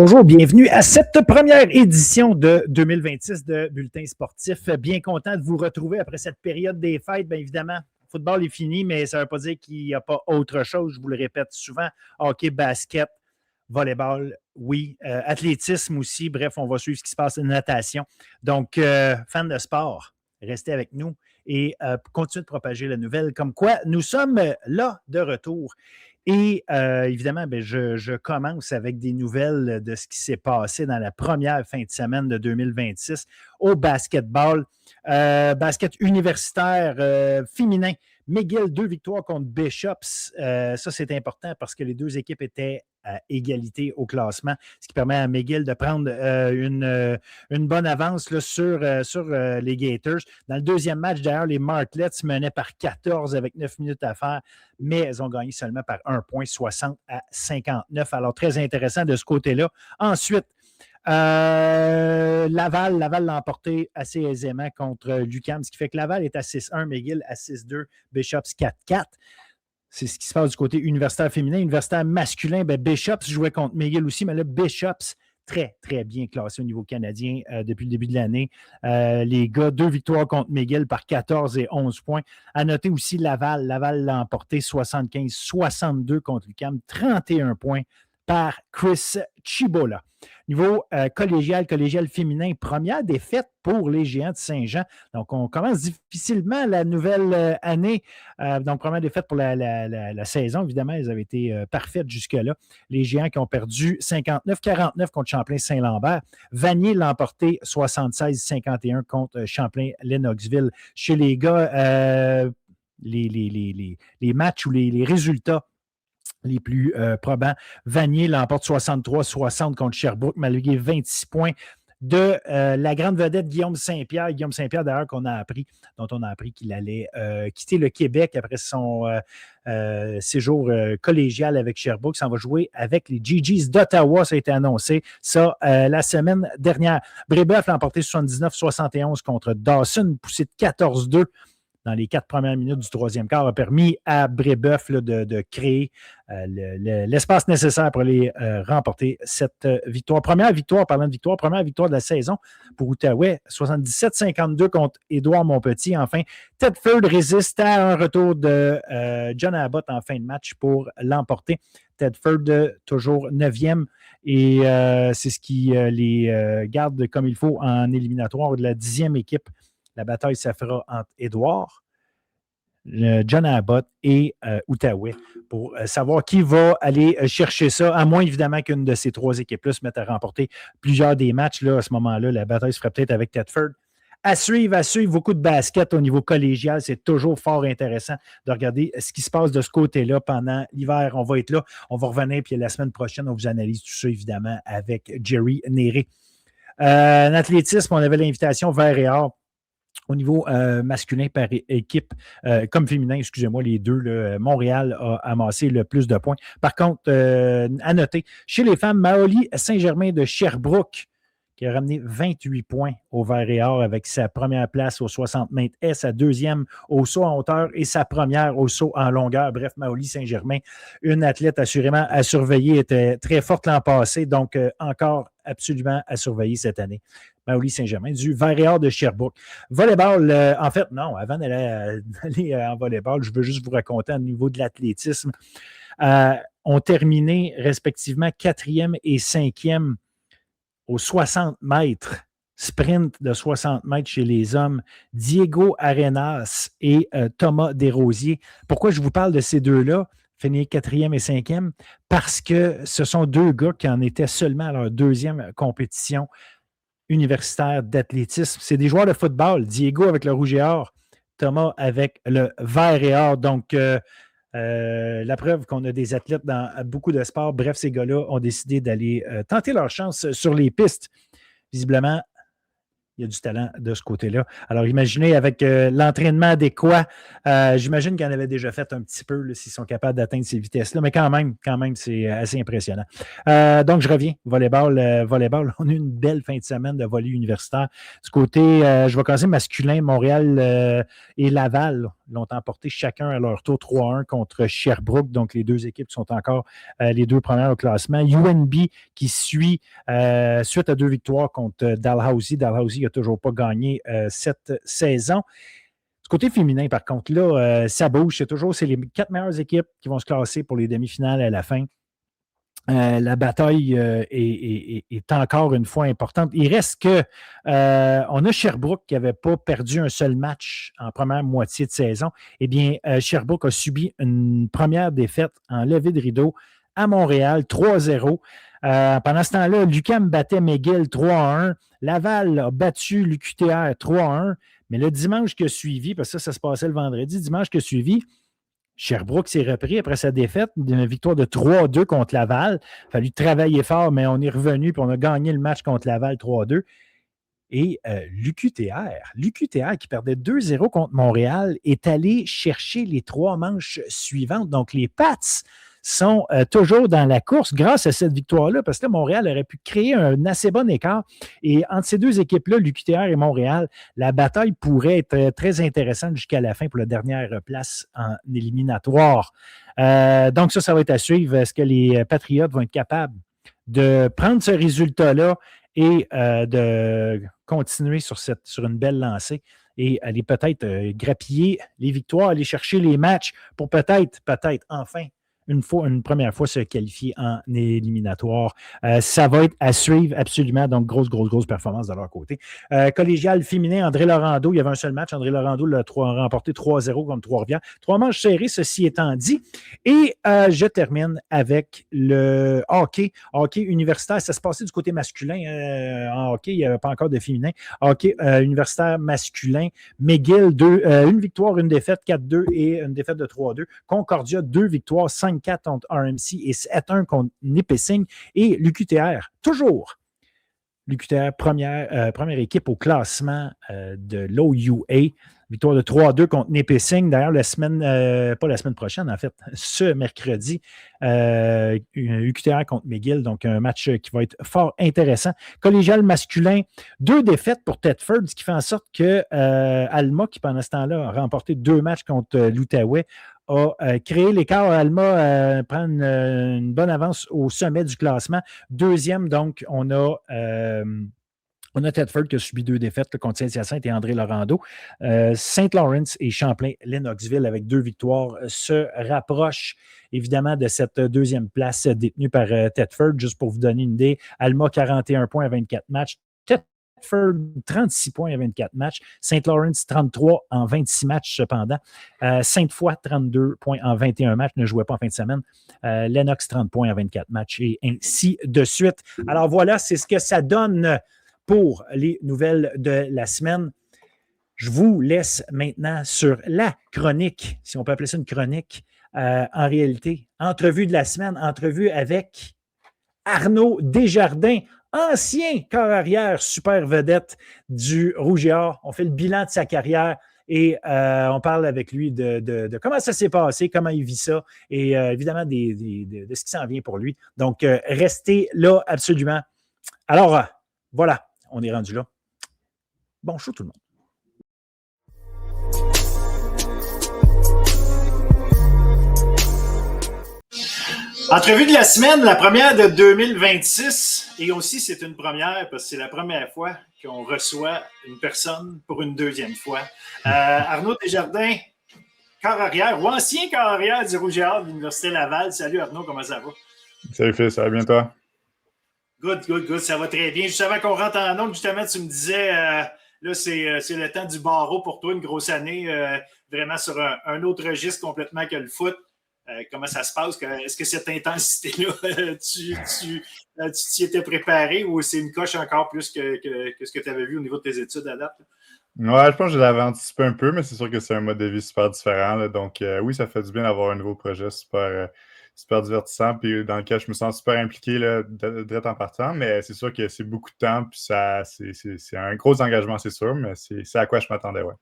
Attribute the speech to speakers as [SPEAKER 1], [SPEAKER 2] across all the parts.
[SPEAKER 1] Bonjour, bienvenue à cette première édition de 2026 de Bulletin sportif. Bien content de vous retrouver après cette période des fêtes. Bien évidemment, le football est fini, mais ça ne veut pas dire qu'il n'y a pas autre chose. Je vous le répète souvent, hockey, basket, volleyball, oui, athlétisme aussi. Bref, on va suivre ce qui se passe en natation. Donc, fans de sport, restez avec nous et continuez de propager la nouvelle. Comme quoi, nous sommes là de retour. Et évidemment, je commence avec des nouvelles de ce qui s'est passé dans la première fin de semaine de 2026 au basketball. Basket universitaire féminin. McGill, 2 victoires contre Bishops. Ça, c'est important parce que les deux équipes étaient à égalité au classement, ce qui permet à McGill de prendre une bonne avance là, sur les Gators. Dans le deuxième match, d'ailleurs, les Martlets menaient par 14 avec 9 minutes à faire, mais elles ont gagné seulement par 1 point, 60 à 59. Alors, très intéressant de ce côté-là. Ensuite, Laval l'a emporté assez aisément contre l'UQAM, ce qui fait que Laval est à 6-1, McGill à 6-2, Bishops 4-4. C'est ce qui se passe du côté universitaire féminin. Universitaire masculin, Bishops jouait contre McGill aussi, mais là, Bishops, très, très bien classé au niveau canadien depuis le début de l'année. Les gars, 2 victoires contre McGill par 14 et 11 points. À noter aussi Laval. Laval l'a emporté 75-62 contre l'UQAM, 31 points par Chris Chibola. Niveau collégial féminin, première défaite pour les Géants de Saint-Jean. Donc, on commence difficilement la nouvelle année. Donc, première défaite pour la saison. Évidemment, elles avaient été parfaites jusque-là. Les Géants qui ont perdu 59-49 contre Champlain-Saint-Lambert. Vanier l'a emporté 76-51 contre Champlain-Lennoxville. Chez les gars, les matchs ou les résultats les plus probants. Vanier l'emporte 63-60 contre Sherbrooke, malgré 26 points de la grande vedette Guillaume Saint-Pierre. Guillaume Saint-Pierre, d'ailleurs, dont on a appris qu'il allait quitter le Québec après son séjour collégial avec Sherbrooke. Ça va jouer avec les GGs d'Ottawa. Ça a été annoncé, ça, la semaine dernière. Brébeuf l'a emporté 79-71 contre Dawson, poussé de 14-2. Dans les 4 premières minutes du troisième quart, a permis à Brébeuf de créer l'espace nécessaire pour aller remporter cette victoire. Première victoire de la saison pour Outaouais, 77-52 contre Édouard Montpetit. Enfin, Tedford résiste à un retour de John Abbott en fin de match pour l'emporter. Tedford, toujours 9e, et c'est ce qui les garde comme il faut en éliminatoire de la 10e équipe. La bataille se fera entre Édouard, John Abbott et Outaouais pour savoir qui va aller chercher ça, à moins évidemment qu'une de ces 3 équipes-là se mette à remporter plusieurs des matchs. Là, à ce moment-là, la bataille se ferait peut-être avec Tedford. À suivre, beaucoup de basket au niveau collégial. C'est toujours fort intéressant de regarder ce qui se passe de ce côté-là pendant l'hiver. On va être là, on va revenir, puis la semaine prochaine, on vous analyse tout ça, évidemment, avec Jerry Néré. En athlétisme, on avait l'invitation Vert et Or. Au niveau masculin par équipe, comme féminin, excusez-moi, les deux, là, Montréal a amassé le plus de points. Par contre, à noter, chez les femmes, Maoli Saint-Germain de Sherbrooke, qui a ramené 28 points au Vert et Or avec sa première place au 60 mètres et sa deuxième au saut en hauteur et sa première au saut en longueur. Bref, Maoli Saint-Germain, une athlète assurément à surveiller, était très forte l'an passé, donc encore absolument à surveiller cette année. Maoli Saint-Germain, du Vert et Or de Sherbrooke. Volleyball, en fait, non, avant d'aller en volleyball, je veux juste vous raconter au niveau de l'athlétisme. Ont terminé respectivement 4e et 5e aux 60 mètres, sprint de 60 mètres chez les hommes, Diego Arenas et Thomas Desrosiers. Pourquoi je vous parle de ces deux-là, finir 4e et 5e? Parce que ce sont 2 gars qui en étaient seulement à leur 2e compétition universitaire d'athlétisme. C'est des joueurs de football. Diego avec le rouge et or, Thomas avec le vert et or. Donc, la preuve qu'on a des athlètes dans beaucoup de sports. Bref, ces gars-là ont décidé d'aller tenter leur chance sur les pistes. Visiblement, il y a du talent de ce côté-là. Alors, imaginez avec l'entraînement adéquat, j'imagine qu'ils en avaient déjà fait un petit peu s'ils sont capables d'atteindre ces vitesses-là, mais quand même, c'est assez impressionnant. Donc, je reviens. Volleyball, on a eu une belle fin de semaine de volley universitaire. Du côté, je vais commencer masculin, Montréal et Laval l'ont emporté chacun à leur tour 3-1 contre Sherbrooke. Donc, les deux équipes sont encore les deux premières au classement. UNB qui suit suite à 2 victoires contre Dalhousie. Dalhousie n'a toujours pas gagné cette saison. Du côté féminin, par contre, là, ça bouge. C'est les 4 meilleures équipes qui vont se classer pour les demi-finales à la fin. La bataille est encore une fois importante. Il reste que on a Sherbrooke qui n'avait pas perdu un seul match en première moitié de saison. Eh bien, Sherbrooke a subi une première défaite en levée de rideau à Montréal, 3-0. Pendant ce temps-là, l'UQAM battait McGill 3-1. Laval a battu l'UQTR 3-1. Mais le dimanche qui a suivi, parce que ça se passait le vendredi, dimanche qui a suivi, Sherbrooke s'est repris après sa défaite, d'une victoire de 3-2 contre Laval. Il a fallu travailler fort, mais on est revenu et on a gagné le match contre Laval 3-2. Et l'UQTR, qui perdait 2-0 contre Montréal, est allé chercher les 3 manches suivantes. Donc, les Pats sont toujours dans la course grâce à cette victoire-là, parce que Montréal aurait pu créer un assez bon écart. Et entre ces deux équipes-là, l'UQTR et Montréal, la bataille pourrait être très intéressante jusqu'à la fin pour la dernière place en éliminatoire. Donc ça va être à suivre. Est-ce que les Patriotes vont être capables de prendre ce résultat-là et de continuer sur une belle lancée et aller peut-être grappiller les victoires, aller chercher les matchs pour peut-être enfin une première fois se qualifier en éliminatoire. Ça va être à suivre absolument. Donc, grosse performance de leur côté. Collégial féminin, André Laurando, il y avait un seul match. André Laurando l'a remporté 3-0 contre Trois-Rivières. 3 manches serrées, ceci étant dit. Et je termine avec le hockey. Hockey universitaire, ça se passait du côté masculin. En hockey, il n'y avait pas encore de féminin. Hockey universitaire masculin. McGill, une victoire, une défaite, 4-2 et une défaite de 3-2. Concordia, 2 victoires, 5-4 contre RMC et 7-1 contre Nipissing. Et l'UQTR, toujours. L'UQTR, première équipe au classement de l'OUA. Victoire de 3-2 contre Nipissing. D'ailleurs, pas la semaine prochaine, en fait, ce mercredi, UQTR contre McGill. Donc, un match qui va être fort intéressant. Collégial masculin, 2 défaites pour Thetford, ce qui fait en sorte que Alma, qui pendant ce temps-là a remporté 2 matchs contre l'Outaouais, a créé l'écart. Alma prend une bonne avance au sommet du classement. Deuxième, donc, on a Thetford qui a subi 2 défaites contre Saint-Hyacinthe et André Laurando. Saint Lawrence et Champlain-Lennoxville avec 2 victoires se rapprochent évidemment de cette deuxième place détenue par Thetford. Juste pour vous donner une idée, Alma 41 points à 24 matchs. Thetford 36 points à 24 matchs. Saint Lawrence 33 en 26 matchs cependant. Sainte-Foy 32 points en 21 matchs, ne jouait pas en fin de semaine. Lennox 30 points en 24 matchs et ainsi de suite. Alors voilà, c'est ce que ça donne pour les nouvelles de la semaine. Je vous laisse maintenant sur la chronique, si on peut appeler ça une chronique, en réalité. Entrevue de la semaine, entrevue avec Arnaud Desjardins, ancien corps arrière super vedette du Rouge et Or. On fait le bilan de sa carrière et on parle avec lui de comment ça s'est passé, comment il vit ça et évidemment de ce qui s'en vient pour lui. Donc, restez là absolument. Alors, voilà, on est rendu là. Bon show tout le monde. Entrevue de la semaine, la première de 2026. Et aussi, c'est une première parce que c'est la première fois qu'on reçoit une personne pour une deuxième fois. Arnaud Desjardins, corps arrière ou ancien corps arrière du Rouge et Or de l'Université Laval. Salut Arnaud, comment ça va?
[SPEAKER 2] Salut Phil, ça va bien toi?
[SPEAKER 1] Good, ça va très bien. Juste avant qu'on rentre en onde, justement, tu me disais, là, c'est le temps du barreau pour toi, une grosse année, vraiment sur un autre registre complètement que le foot. Comment ça se passe? Est-ce que cette intensité-là, tu t'y étais préparé ou c'est une coche encore plus que ce que tu avais vu au niveau de tes études à date?
[SPEAKER 2] Ouais, je pense que je l'avais anticipé un peu, mais c'est sûr que c'est un mode de vie super différent. Là. Donc, oui, ça fait du bien d'avoir un nouveau projet super divertissant, puis dans lequel je me sens super impliqué là, direct en partant, mais c'est sûr que c'est beaucoup de temps, puis c'est un gros engagement, c'est sûr, mais c'est à quoi je m'attendais, ouais.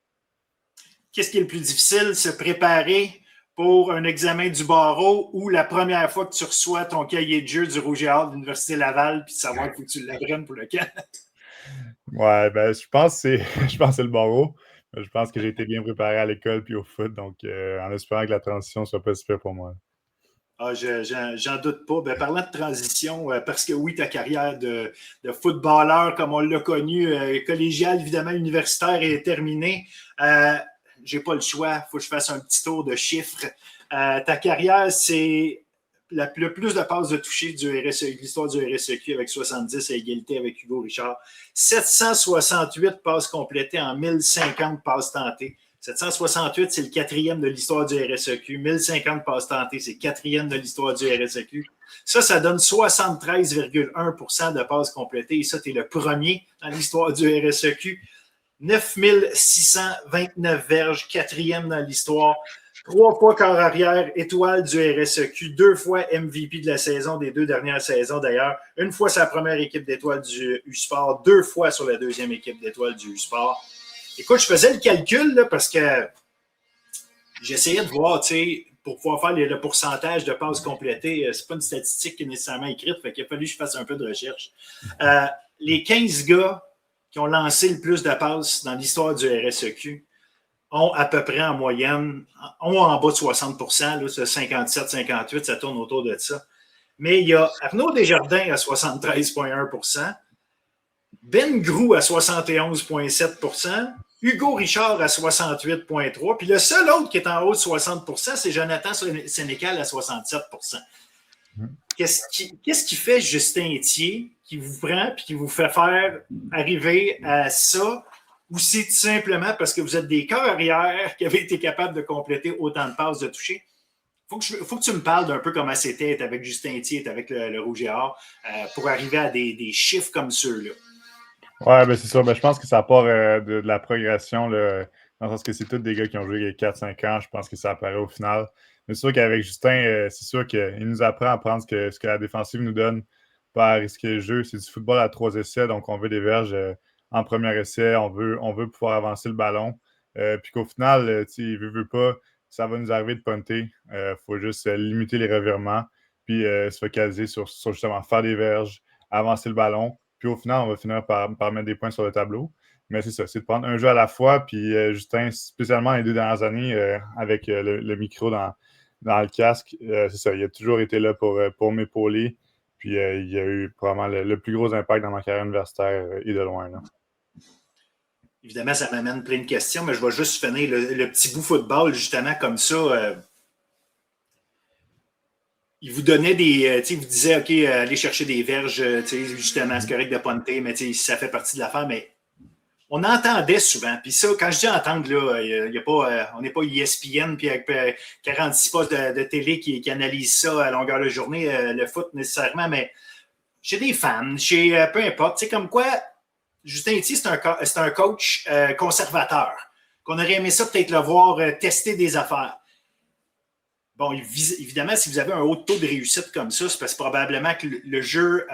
[SPEAKER 1] Qu'est-ce qui est le plus difficile, se préparer pour un examen du barreau ou la première fois que tu reçois ton cahier de jeu du Rouge et Or de l'Université Laval puis de savoir qu'il faut que tu l'apprennes pour le camp?
[SPEAKER 2] Ouais, ben je pense que c'est le barreau. Je pense que j'ai été bien préparé à l'école puis au foot, donc en espérant que la transition soit pas super pour moi.
[SPEAKER 3] Ah, j'en doute pas. Ben, parlant de transition, parce que oui, ta carrière de footballeur, comme on l'a connu, collégial, évidemment, universitaire, est terminée. J'ai pas le choix. Il faut que je fasse un petit tour de chiffres. Ta carrière, c'est le plus de passes de toucher de l'histoire du RSEQ avec 70 à égalité avec Hugo Richard. 768 passes complétées en 1050 passes tentées. 768, c'est le quatrième de l'histoire du RSEQ. 1050 passes tentées, c'est le quatrième de l'histoire du RSEQ. Ça donne 73,1% de passes complétées. Et ça, tu es le premier dans l'histoire du RSEQ. 9629 verges, quatrième dans l'histoire. 3 fois corps arrière, étoile du RSEQ, 2 fois MVP de la saison, des 2 dernières saisons d'ailleurs. 1 fois sa première équipe d'étoiles du U-Sport, 2 fois sur la deuxième équipe d'étoiles du U-Sport. Écoute, je faisais le calcul là, parce que j'essayais de voir, tu sais, pour pouvoir faire le pourcentage de passes complétées, c'est pas une statistique qui est nécessairement écrite, fait qu'il a fallu que je fasse un peu de recherche. Les 15 gars qui ont lancé le plus de passes dans l'histoire du RSEQ ont à peu près en moyenne, ont en bas de 60%, là, 57-58, ça tourne autour de ça. Mais il y a Arnaud Desjardins à 73,1%, Ben Grou à 71,7%, Hugo Richard à 68,3%, puis le seul autre qui est en haut de 60%, c'est Jonathan Sénécal à 67%. Qu'est-ce qui fait Justin Etier qui vous prend et qui vous fait faire arriver à ça? Ou c'est tout simplement parce que vous êtes des corps arrière qui avaient été capables de compléter autant de passes de toucher? Faut que tu me parles d'un peu comment c'était être avec Justin Etier, avec le Rouge et Or, pour arriver à des chiffres comme ceux-là.
[SPEAKER 2] Ouais, ben c'est ça. Ben, je pense que ça part de la progression, là, dans le sens que c'est tous des gars qui ont joué 4-5 ans. Je pense que ça apparaît au final. Mais c'est sûr qu'avec Justin, c'est sûr qu'il nous apprend à prendre ce que la défensive nous donne, pas à risquer le jeu. C'est du football à 3 essais, donc on veut des verges en premier essai. On veut pouvoir avancer le ballon. Puis qu'au final, il veut pas, ça va nous arriver de punter. Faut juste limiter les revirements, puis se focaliser sur justement faire des verges, avancer le ballon. Puis au final, on va finir par mettre des points sur le tableau. Mais c'est ça, c'est de prendre un jeu à la fois. Puis Justin, spécialement les 2 dernières années, avec le micro dans le casque, c'est ça, il a toujours été là pour m'épauler. Puis il a eu probablement le plus gros impact dans ma carrière universitaire et de loin. Là.
[SPEAKER 3] Évidemment, ça m'amène plein de questions, mais je vais juste finir le petit bout football, justement, comme ça. Il vous donnait il vous disait, OK, allez chercher des verges, justement, c'est correct de punter, mais ça fait partie de l'affaire, mais on entendait souvent, puis ça, quand je dis entendre, là, y a pas, on n'est pas ESPN, puis avec 46 postes de télé qui analysent ça à longueur de journée, le foot nécessairement, mais chez des fans, chez peu importe, tu sais, comme quoi, Justin Etier, c'est un coach conservateur, qu'on aurait aimé ça peut-être le voir tester des affaires. Bon, évidemment, si vous avez un haut taux de réussite comme ça, c'est parce que probablement que le jeu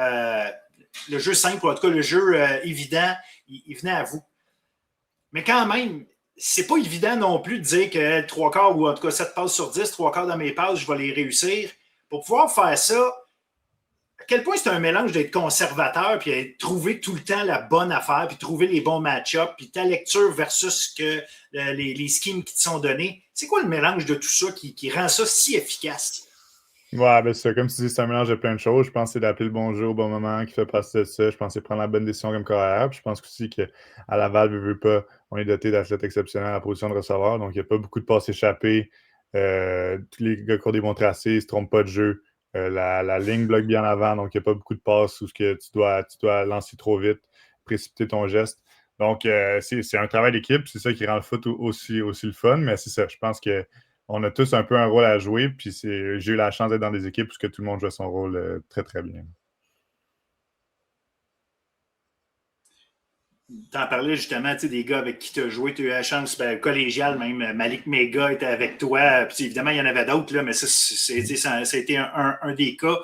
[SPEAKER 3] simple, ou en tout cas le jeu évident, il venait à vous. Mais quand même, c'est pas évident non plus de dire que 3 quarts, ou en tout cas 7 passes sur 10, 3 quarts de mes passes, je vais les réussir. Pour pouvoir faire ça, à quel point c'est un mélange d'être conservateur puis de trouver tout le temps la bonne affaire puis trouver les bons match-ups puis ta lecture versus les schemes qui te sont donnés. C'est quoi le mélange de tout ça qui rend ça si efficace?
[SPEAKER 2] Ouais, ben c'est ça. Comme tu dis, c'est un mélange de plein de choses. Je pense que c'est d'appeler le bon jeu au bon moment qui fait passer de ça. Je pense que c'est prendre la bonne décision comme carrière. Puis je pense aussi qu'à Laval, veut pas, on est doté d'athlètes exceptionnels à la position de receveur. Donc, il n'y a pas beaucoup de passes échappées. Tous les gars qui ont des bons tracés, ils ne se trompent pas de jeu. La ligne bloque bien avant, donc il n'y a pas beaucoup de passes où tu dois lancer trop vite, précipiter ton geste. Donc, c'est un travail d'équipe. C'est ça qui rend le foot aussi le fun. Mais c'est ça, je pense qu'on a tous un peu un rôle à jouer. Puis j'ai eu la chance d'être dans des équipes où tout le monde joue son rôle très, très bien.
[SPEAKER 3] Tu en parlais justement des gars avec qui tu as joué. Tu as eu la chance collégiale, même Malik Mega était avec toi. Puis, évidemment, il y en avait d'autres, là, mais ça a été un des cas.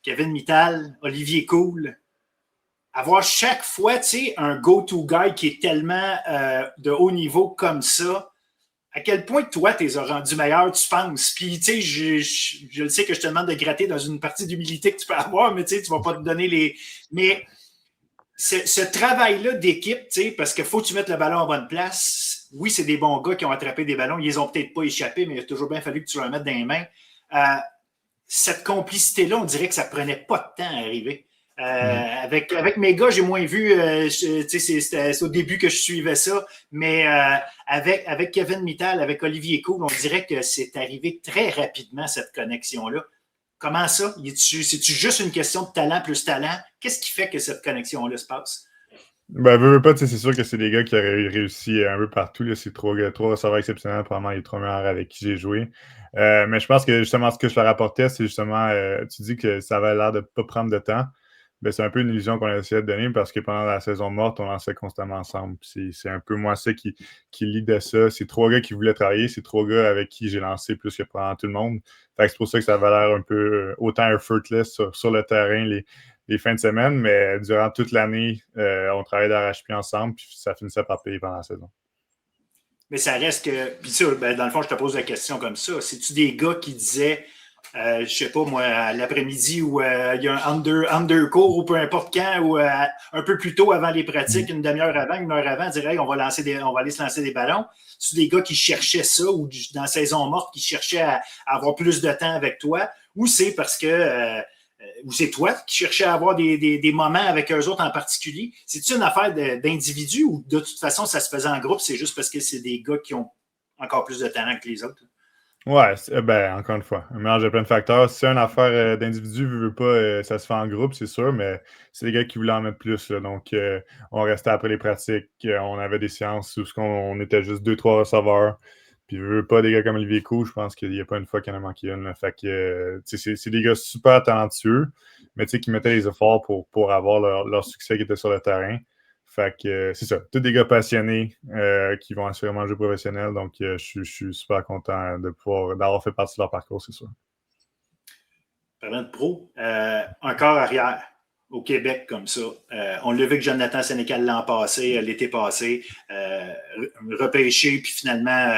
[SPEAKER 3] Kevin Mittal, Olivier Cool. Avoir chaque fois un go-to guy qui est tellement de haut niveau comme ça, à quel point toi, tu les as rendus meilleurs, tu penses? Puis, tu sais, je le sais que je te demande de gratter dans une partie d'humilité que tu peux avoir, mais tu ne vas pas te donner les. Mais ce travail-là d'équipe, parce qu'il faut que tu mettes le ballon en bonne place. Oui, c'est des bons gars qui ont attrapé des ballons. Ils les ont peut-être pas échappés, mais il a toujours bien fallu que tu leur mettes dans les mains. Cette complicité-là, on dirait que ça prenait pas de temps à arriver. Avec mes gars, j'ai moins vu, c'est au début que je suivais ça, mais avec Kevin Mittal, avec Olivier Coul, on dirait que c'est arrivé très rapidement, cette connexion-là. Comment ça? C'est-tu juste une question de talent plus talent? Qu'est-ce qui fait que cette connexion-là se passe?
[SPEAKER 2] Ben, veux pas, c'est sûr que c'est des gars qui auraient réussi un peu partout. Là. C'est trois receveurs exceptionnels, probablement les trois meilleurs avec qui j'ai joué. Mais je pense que justement, ce que je leur apportais, c'est justement, tu dis que ça avait l'air de ne pas prendre de temps. Ben, c'est un peu une illusion qu'on a essayé de donner parce que pendant la saison morte, on lançait constamment ensemble. C'est un peu moi ça qui lit de ça. C'est trois gars qui voulaient travailler, c'est trois gars avec qui j'ai lancé plus que pendant tout le monde. Fait que c'est pour ça que ça avait l'air un peu autant effortless sur le terrain les fins de semaine, mais durant toute l'année, on travaillait d'arrache-pied ensemble, puis ça finissait par payer pendant la saison.
[SPEAKER 3] Mais ça reste que. Puis ça, dans le fond, je te pose la question comme ça. C'est-tu des gars qui disaient, je sais pas moi, l'après-midi ou il y a un undercourt ou peu importe quand, ou un peu plus tôt avant les pratiques, une demi-heure avant, une heure avant, dire hey, on va aller se lancer des ballons. C'est des gars qui cherchaient ça, ou dans la saison morte, qui cherchaient à avoir plus de temps avec toi, ou c'est parce que. Ou c'est toi qui cherchais à avoir des moments avec eux autres en particulier? C'est-tu une affaire d'individu ou de toute façon, ça se faisait en groupe, c'est juste parce que c'est des gars qui ont encore plus de talent que les autres?
[SPEAKER 2] Ouais, ben, encore une fois, un mélange de plein de facteurs. Si c'est une affaire d'individu, veut pas, ça se fait en groupe, c'est sûr, mais c'est des gars qui voulaient en mettre plus. Là. Donc, on restait après les pratiques, on avait des séances où on était juste 2-3 receveurs. Puis, veut pas des gars comme Olivier Coux, je pense qu'il n'y a pas une fois qu'il y en a manqué une. Là. Fait que, c'est des gars super talentueux, mais qui mettaient les efforts pour avoir leur succès qui était sur le terrain. Fait que c'est ça. Tous des gars passionnés qui vont assurément jouer professionnel. Donc, je suis super content d'avoir fait partie de leur parcours, c'est sûr.
[SPEAKER 3] Parlant de pro, encore arrière au Québec comme ça. On l'a vu que Jonathan Sénécal l'an passé, l'été passé, repêché, puis finalement,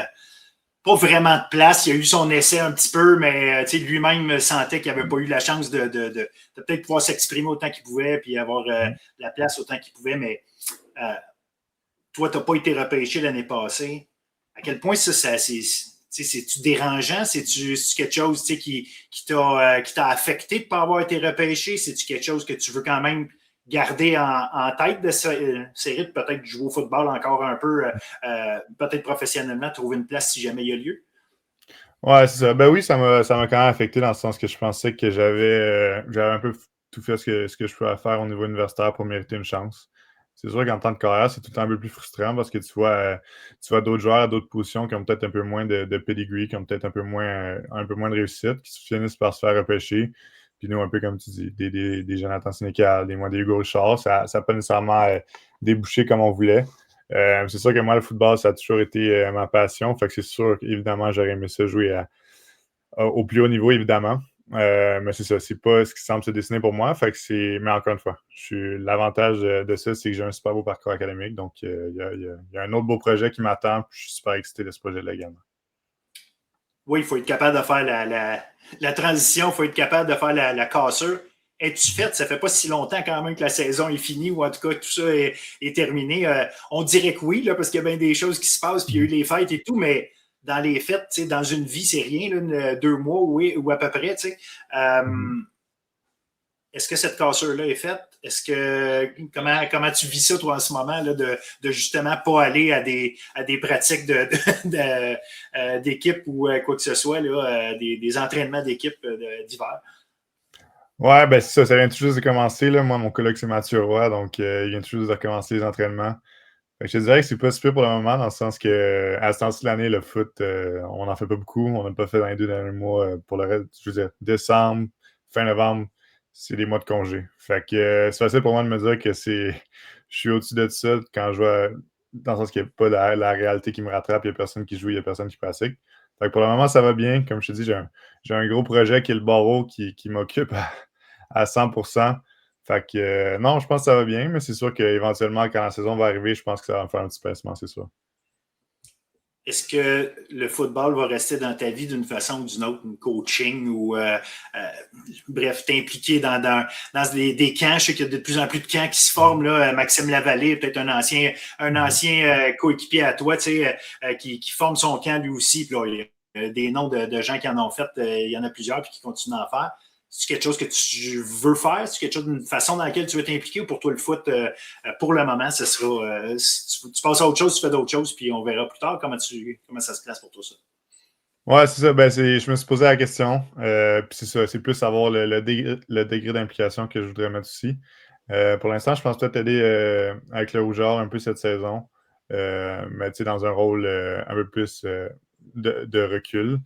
[SPEAKER 3] pas vraiment de place. Il a eu son essai un petit peu, mais lui-même sentait qu'il n'avait pas eu la chance de peut-être pouvoir s'exprimer autant qu'il pouvait, puis avoir la place autant qu'il pouvait, mais toi, tu n'as pas été repêché l'année passée. À quel point ça c'est-tu dérangeant? C'est-tu quelque chose qui t'a affecté de ne pas avoir été repêché? C'est-tu quelque chose que tu veux quand même garder en tête de série, peut-être jouer au football encore un peu, peut-être professionnellement, trouver une place si jamais il y a lieu?
[SPEAKER 2] Ouais, c'est ça. Ben oui, ça m'a quand même affecté dans le sens que je pensais que j'avais un peu tout fait ce que je pouvais faire au niveau universitaire pour mériter une chance. C'est sûr qu'en tant que carrière, c'est tout le temps un peu plus frustrant parce que tu vois d'autres joueurs à d'autres positions qui ont peut-être un peu moins de pedigree, qui ont peut-être un peu moins de réussite, qui finissent par se faire repêcher. Puis nous, un peu comme tu dis, des Jonathan Sénécal, des Hugo Richard, ça n'a pas nécessairement débouché comme on voulait. C'est sûr que moi, le football, ça a toujours été ma passion. Fait que c'est sûr qu'évidemment, j'aurais aimé ça jouer au plus haut niveau, évidemment. Mais c'est ça, c'est pas ce qui semble se dessiner pour moi. Fait que mais encore une fois, l'avantage de ça, c'est que j'ai un super beau parcours académique. Donc, il y a un autre beau projet qui m'attend. Je suis super excité de ce projet-là également.
[SPEAKER 3] Oui, il faut être capable de faire la transition, il faut être capable de faire la cassure. Es-tu faite? Ça fait pas si longtemps quand même que la saison est finie ou en tout cas tout ça est terminé. On dirait que oui, là, parce qu'il y a bien des choses qui se passent, puis il y a eu les fêtes et tout, mais dans les fêtes, dans une vie, c'est rien, là, 2 mois ou à peu près. Est-ce que cette cassure-là est faite? Comment tu vis ça, toi, en ce moment, là, de justement pas aller à des pratiques d'équipe ou quoi que ce soit, là, des entraînements d'équipe d'hiver?
[SPEAKER 2] Ouais, ben c'est ça, ça vient tout juste de commencer. Là. Moi, mon coloc, c'est Mathieu Roy, donc il vient tout juste de recommencer les entraînements. Fait que je te dirais que c'est pas super pour le moment, dans le sens que à ce temps-ci de l'année, le foot, on n'en fait pas beaucoup. On n'a pas fait dans les 2 derniers mois. Pour le reste, je veux dire, décembre, fin novembre, c'est des mois de congé. Fait que c'est facile pour moi de me dire que je suis au-dessus de ça quand je vois, dans le sens qu'il n'y a pas la réalité qui me rattrape, il n'y a personne qui joue, il n'y a personne qui pratique. Fait que pour le moment, ça va bien. Comme je te dis, j'ai un gros projet qui est le barreau qui m'occupe à 100%. Fait que non, je pense que ça va bien, mais c'est sûr qu'éventuellement, quand la saison va arriver, je pense que ça va me faire un petit pincement, c'est sûr.
[SPEAKER 3] est-ce que le football va rester dans ta vie d'une façon ou d'une autre, une coaching ou bref, t'impliquer dans des camps? Je sais qu'il y a de plus en plus de camps qui se forment. Là. Maxime Lavallée, peut-être un ancien coéquipier à toi, qui forme son camp lui aussi. Puis là, il y a des noms de gens qui en ont fait, il y en a plusieurs puis qui continuent à en faire. C'est quelque chose que tu veux faire? C'est quelque chose d'une façon dans laquelle tu veux t'impliquer ou pour toi le foot, pour le moment, ce sera. Tu passes à autre chose, tu fais d'autres choses, puis on verra plus tard comment ça se place pour toi, ça.
[SPEAKER 2] Ouais, c'est ça. Ben, je me suis posé la question. Puis c'est ça. C'est plus savoir le degré d'implication que je voudrais mettre aussi. Pour l'instant, je pense peut-être aider avec le Rougeard un peu cette saison. Mais tu sais, dans un rôle un peu plus de recul.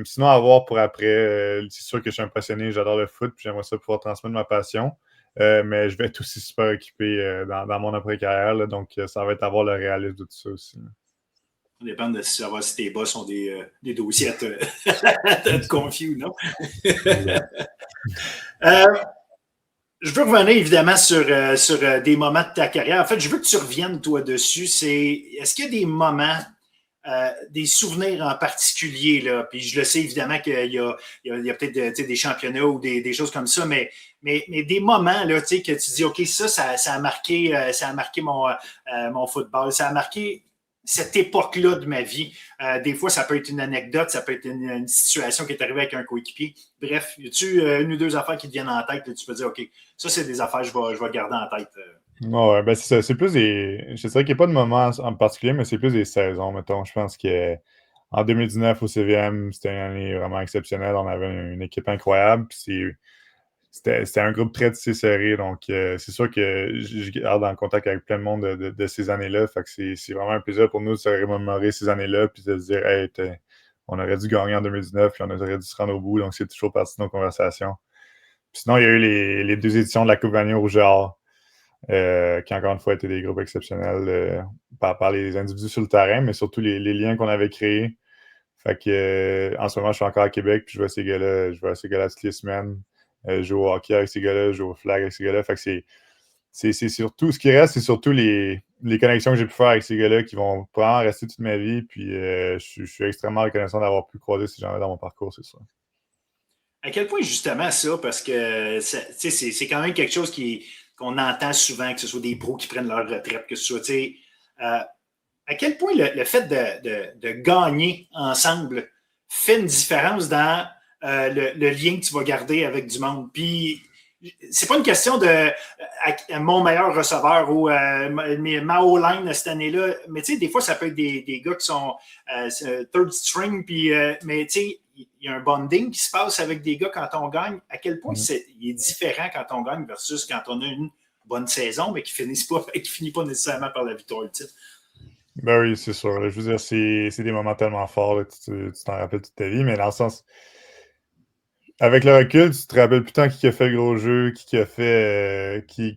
[SPEAKER 2] Sinon, à voir pour après. C'est sûr que je suis un passionné, j'adore le foot, puis j'aimerais ça pouvoir transmettre ma passion. Mais je vais être aussi super occupé dans mon après-carrière. Là, donc, ça va être à voir le réalisme de tout ça aussi. Là.
[SPEAKER 3] Ça dépend de savoir si tes boss ont des dossiers à te confier ou non. Je veux revenir évidemment sur des moments de ta carrière. En fait, je veux que tu reviennes, toi, dessus. Est-ce qu'il y a des moments, des souvenirs en particulier, là? Puis je le sais évidemment qu'il y a peut-être des championnats ou des choses comme ça, mais des moments là, que tu dis, OK, ça a marqué mon football, ça a marqué cette époque-là de ma vie. Des fois, ça peut être une anecdote, ça peut être une situation qui est arrivée avec un coéquipier. Bref, y a-tu une ou deux affaires qui te viennent en tête? Là, tu peux dire, OK, ça, c'est des affaires que je vais garder en tête.
[SPEAKER 2] Ouais, ben c'est ça. C'est plus des. Je dirais qu'il n'y a pas de moment en particulier, mais c'est plus des saisons, mettons. Je pense que en 2019 au CVM, c'était une année vraiment exceptionnelle. On avait une équipe incroyable. Puis c'était un groupe très tissé serré. Donc, c'est sûr que je garde en contact avec plein de monde de ces années-là. Fait que c'est vraiment un plaisir pour nous de se remémorer ces années-là. Puis de se dire, hey, on aurait dû gagner en 2019, puis on aurait dû se rendre au bout. Donc, c'est toujours partie de nos conversations. Puis sinon, il y a eu les deux éditions de la Coupe Vanier Rouge et Or. Qui encore une fois étaient des groupes exceptionnels par les individus sur le terrain, mais surtout les liens qu'on avait créés. Fait que en ce moment, je suis encore à Québec, puis je vois ces gars-là toutes les semaines. Je joue au hockey avec ces gars-là, je joue au flag avec ces gars-là. Fait que c'est surtout ce qui reste, c'est surtout les connexions que j'ai pu faire avec ces gars-là qui vont probablement rester toute ma vie. Puis je suis extrêmement reconnaissant d'avoir pu croiser ces gens-là dans mon parcours, c'est ça.
[SPEAKER 3] À quel point justement ça, parce que c'est quand même quelque chose qu'on entend souvent, que ce soit des pros qui prennent leur retraite, que ce soit, à quel point le fait de gagner ensemble fait une différence dans le lien que tu vas garder avec du monde. Puis, c'est pas une question de mon meilleur receveur ou ma O-line cette année-là, mais tu sais, des fois, ça peut être des gars qui sont third string, puis, mais tu sais, il y a un bonding qui se passe avec des gars quand on gagne. À quel point il est différent quand on gagne versus quand on a une bonne saison, mais qui finit pas nécessairement par la victoire ultime.
[SPEAKER 2] Ben oui, c'est sûr. Là. Je veux dire, c'est des moments tellement forts, là, tu t'en rappelles toute ta vie, mais dans le sens. Avec le recul, tu te rappelles plus tant qui a fait le gros jeu, qui a fait. Qui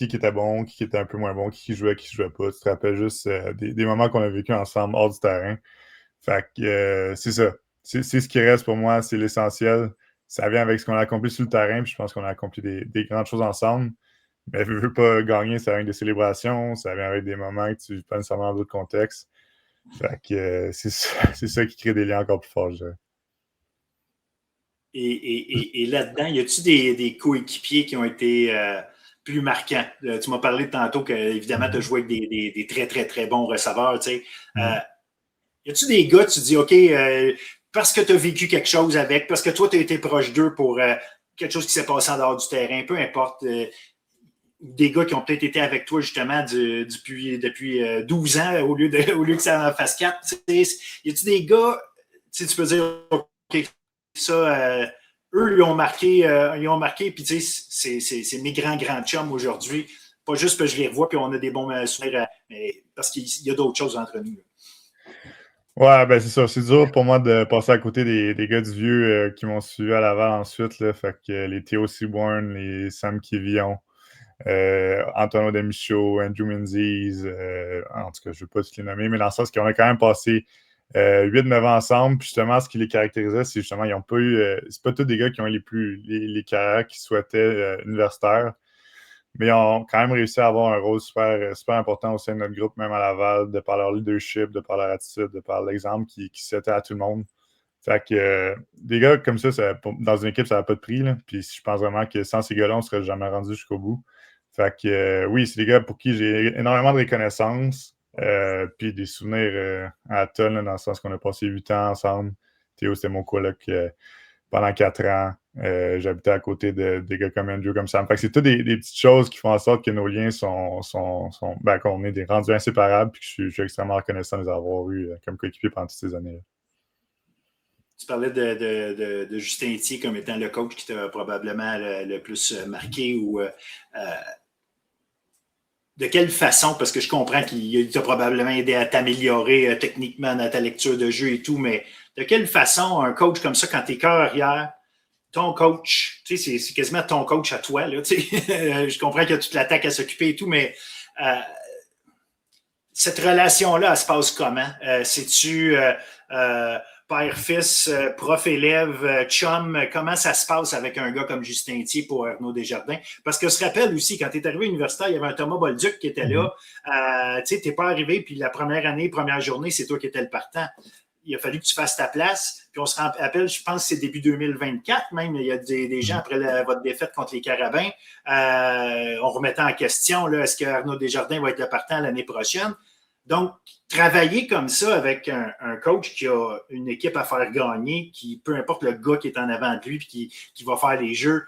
[SPEAKER 2] était bon, qui était un peu moins bon, qui jouait pas. Tu te rappelles juste des moments qu'on a vécu ensemble hors du terrain. Fait que c'est ça. C'est ce qui reste pour moi, c'est l'essentiel. Ça vient avec ce qu'on a accompli sur le terrain, puis je pense qu'on a accompli des grandes choses ensemble. Mais je veux pas gagner, ça vient avec des célébrations, ça vient avec des moments que tu pas nécessairement dans d'autres contextes. Fait que c'est ça qui crée des liens encore plus forts, je dirais.
[SPEAKER 3] Et là-dedans, y a-tu des coéquipiers qui ont été plus marquants? Tu m'as parlé tantôt qu'évidemment, tu as joué avec des très, très, très bons receveurs. Tu sais. Y a-tu des gars, tu dis, OK, parce que tu as vécu quelque chose avec, parce que toi, tu as été proche d'eux pour quelque chose qui s'est passé en dehors du terrain, peu importe. Des gars qui ont peut-être été avec toi justement depuis 12 ans au lieu que ça en fasse 4. Y a-tu des gars, tu peux dire, OK, ça, eux, ils ont marqué, puis tu sais, c'est mes grands chums aujourd'hui. Pas juste parce que je les revois, puis on a des bons souvenirs, mais parce qu'il y a d'autres choses entre nous. Là.
[SPEAKER 2] Ouais, ben c'est ça. C'est dur pour moi de passer à côté des gars du vieux qui m'ont suivi à Laval ensuite. Là, fait que les Théo Seaborn, les Sam Kivillon, Antonio Demichaud, Andrew Menzies, en tout cas, je ne veux pas tous les nommer, mais dans le sens qu'on a quand même passé 8-9 ans ensemble. Puis justement, ce qui les caractérisait, c'est justement, ils n'ont pas eu. C'est pas tous des gars qui ont les carrières qu'ils souhaitaient universitaires. mais ils ont quand même réussi à avoir un rôle super, super important au sein de notre groupe, même à Laval, de par leur leadership, de par leur attitude, de par l'exemple qui s'était à tout le monde. Fait que des gars comme ça, dans une équipe, ça n'a pas de prix. Là. Puis je pense vraiment que sans ces gars-là, on ne serait jamais rendu jusqu'au bout. Fait que oui, c'est des gars pour qui j'ai énormément de reconnaissance. Puis des souvenirs à tonnes, dans le sens qu'on a passé 8 ans ensemble. Théo, c'était mon coloc pendant 4 ans. J'habitais à côté des gars comme Andrew, comme Sam. Fait que c'est toutes des petites choses qui font en sorte que nos liens sont qu'on est rendus inséparables. Puis que je suis extrêmement reconnaissant de les avoir eus comme coéquipiers pendant toutes ces années-là.
[SPEAKER 3] Tu parlais de Justin Thier comme étant le coach qui t'a probablement le plus marqué ou de quelle façon, parce que je comprends qu'il t'a probablement aidé à t'améliorer techniquement dans ta lecture de jeu et tout, mais de quelle façon un coach comme ça, quand t'es cœur arrière, ton coach, tu sais, c'est quasiment ton coach à toi, là, tu sais. Je comprends qu'il y a toute l'attaque à s'occuper et tout, mais cette relation-là, elle se passe comment? C'est-tu père-fils, prof-élève, chum, comment ça se passe avec un gars comme Justin Thier pour Arnaud Desjardins? Parce que je te rappelle aussi, quand tu es arrivé à l'université, il y avait un Thomas Bolduc qui était là. Tu sais, tu n'es pas arrivé, puis la première année, première journée, c'est toi qui étais le partant. Il a fallu que tu fasses ta place. Puis on se rappelle, je pense que c'est début 2024 même. Il y a des gens après votre défaite contre les Carabins. On remettait en question, là, est-ce que Arnaud Desjardins va être le partant l'année prochaine? Donc, travailler comme ça avec un coach qui a une équipe à faire gagner, qui, peu importe le gars qui est en avant de lui puis qui va faire les jeux,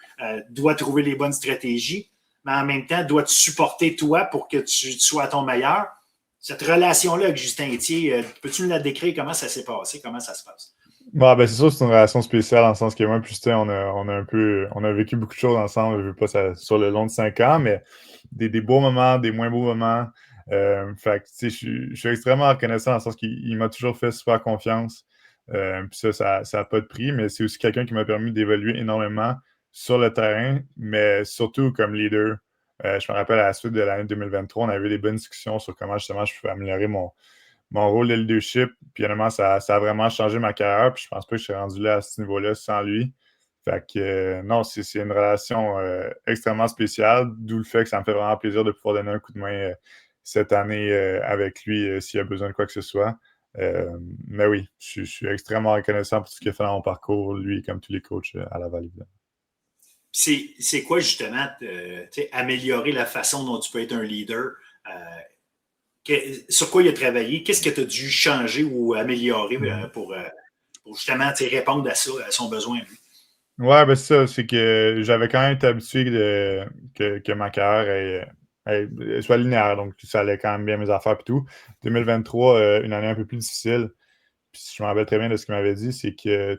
[SPEAKER 3] doit trouver les bonnes stratégies, mais en même temps, doit te supporter toi pour que tu sois à ton meilleur. Cette relation-là avec Justin Thier, peux-tu nous la décrire? Comment ça s'est passé? Comment ça se passe?
[SPEAKER 2] Bon, c'est sûr que c'est une relation spéciale dans le sens que moi, Justin, on a vécu beaucoup de choses ensemble, je veux pas ça, sur le long de 5 ans, mais des beaux moments, des moins beaux moments. Fait que, je suis extrêmement reconnaissant dans le sens qu'il m'a toujours fait super confiance. Puis ça n'a pas de prix, mais c'est aussi quelqu'un qui m'a permis d'évoluer énormément sur le terrain, mais surtout comme leader. Je me rappelle à la suite de l'année 2023, on avait des bonnes discussions sur comment justement je pouvais améliorer mon rôle de leadership. Puis honnêtement, ça a vraiment changé ma carrière. Puis je pense pas que je serais rendu là à ce niveau-là sans lui. Fait que non, c'est une relation extrêmement spéciale, d'où le fait que ça me fait vraiment plaisir de pouvoir donner un coup de main cette année avec lui s'il y a besoin de quoi que ce soit. Mais oui, je suis extrêmement reconnaissant pour tout ce qu'il a fait dans mon parcours, lui, comme tous les coachs à Laval, évidemment.
[SPEAKER 3] C'est quoi, justement, améliorer la façon dont tu peux être un leader? Sur quoi il a travaillé? Qu'est-ce que tu as dû changer ou améliorer pour justement répondre à ça, à son besoin?
[SPEAKER 2] Ouais, c'est ça. C'est que j'avais quand même été habitué que ma carrière soit linéaire. Donc, ça allait quand même bien mes affaires et tout. 2023, une année un peu plus difficile. Puis je me rappelle très bien de ce qu'il m'avait dit, c'est que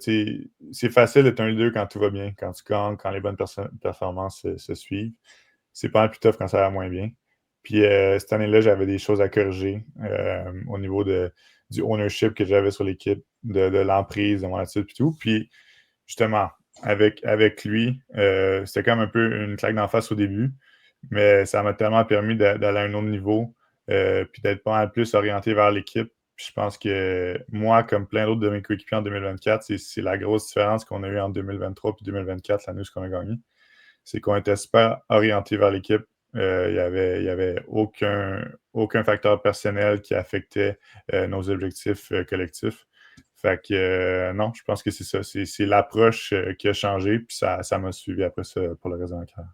[SPEAKER 2] c'est facile d'être un leader quand tout va bien, quand tu gagnes, quand les bonnes performances se suivent. C'est pas mal plus tough quand ça va moins bien. Puis cette année-là, j'avais des choses à corriger au niveau du ownership que j'avais sur l'équipe, de l'emprise, de mon attitude et tout. Puis justement, avec lui, c'était comme un peu une claque d'en face au début, mais ça m'a tellement permis d'aller à un autre niveau, puis d'être pas mal plus orienté vers l'équipe. Puis je pense que moi, comme plein d'autres de mes coéquipiers en 2024, c'est la grosse différence qu'on a eue en 2023 puis 2024, l'année où on a gagné. C'est qu'on était super orienté vers l'équipe. Il y avait aucun facteur personnel qui affectait nos objectifs collectifs. Fait que non, je pense que c'est ça. C'est l'approche qui a changé, puis ça m'a suivi après ça pour le reste de ma carrière.